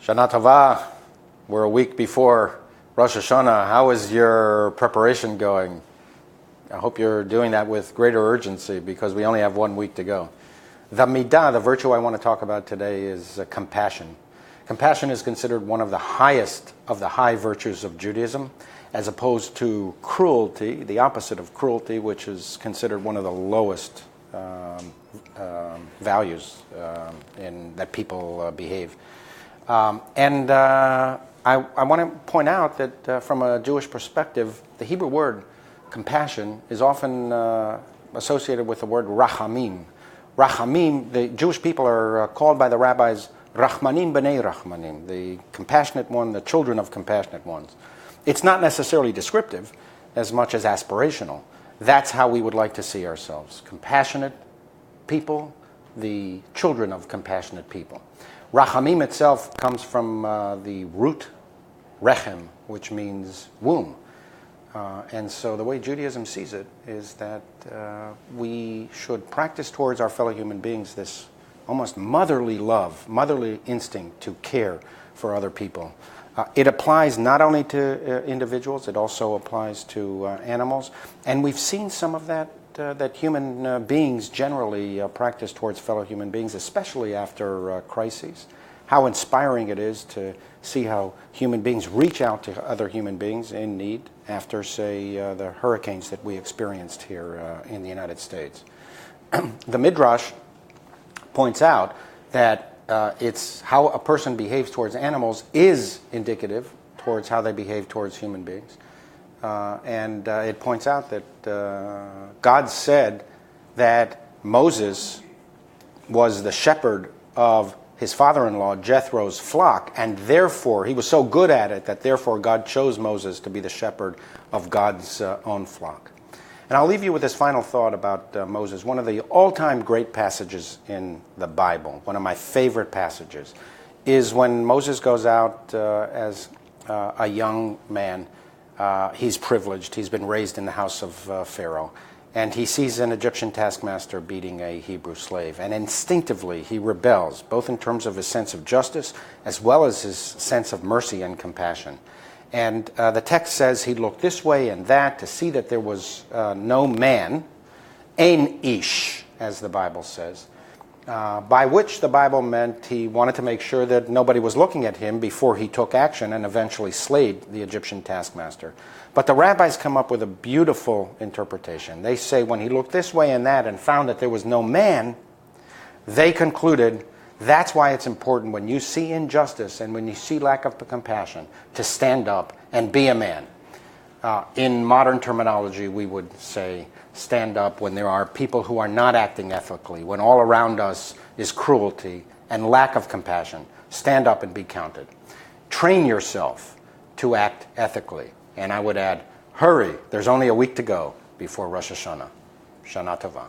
Shana Tova, we're a week before Rosh Hashanah. How is your preparation going? I hope you're doing that with greater urgency because we only have 1 week to go. The middah, the virtue I want to talk about today, is compassion. Compassion is considered one of the highest of the high virtues of Judaism, as opposed to cruelty, the opposite of cruelty, which is considered one of the lowest values in that people behave. I want to point out that from a Jewish perspective, the Hebrew word compassion is often associated with the word rachamim. Rachamim, the Jewish people are called by the rabbis Rachmanim b'nei Rachmanim, the compassionate one, the children of compassionate ones. It's not necessarily descriptive as much as aspirational. That's how we would like to see ourselves. Compassionate people, the children of compassionate people. Rachamim itself comes from the root rechem, which means womb. And so the way Judaism sees it is that we should practice towards our fellow human beings this almost motherly love, motherly instinct to care for other people. It applies not only to individuals, it also applies to animals. And we've seen some of that human beings generally practice towards fellow human beings, especially after crises. How inspiring it is to see how human beings reach out to other human beings in need after, say, the hurricanes that we experienced here in the United States. The Midrash points out that it's how a person behaves towards animals is indicative towards how they behave towards human beings. And it points out that God said that Moses was the shepherd of his father-in-law Jethro's flock, and therefore he was so good at it that therefore God chose Moses to be the shepherd of God's own flock. And I'll leave you with this final thought about Moses. One of the all-time great passages in the Bible, one of my favorite passages, is when Moses goes out as a young man. He's privileged. He's been raised in the house of Pharaoh. And he sees an Egyptian taskmaster beating a Hebrew slave. And instinctively he rebels, both in terms of his sense of justice as well as his sense of mercy and compassion. And the text says he looked this way and that to see that there was no man, ein ish, as the Bible says, by which the Bible meant he wanted to make sure that nobody was looking at him before he took action and eventually slayed the Egyptian taskmaster. But the rabbis come up with a beautiful interpretation. They say when he looked this way and that and found that there was no man, they concluded that's why it's important when you see injustice and when you see lack of compassion to stand up and be a man. In modern terminology, we would say stand up when there are people who are not acting ethically, when all around us is cruelty and lack of compassion. Stand up and be counted. Train yourself to act ethically. And I would add, hurry, there's only a week to go before Rosh Hashanah. Shana Tova.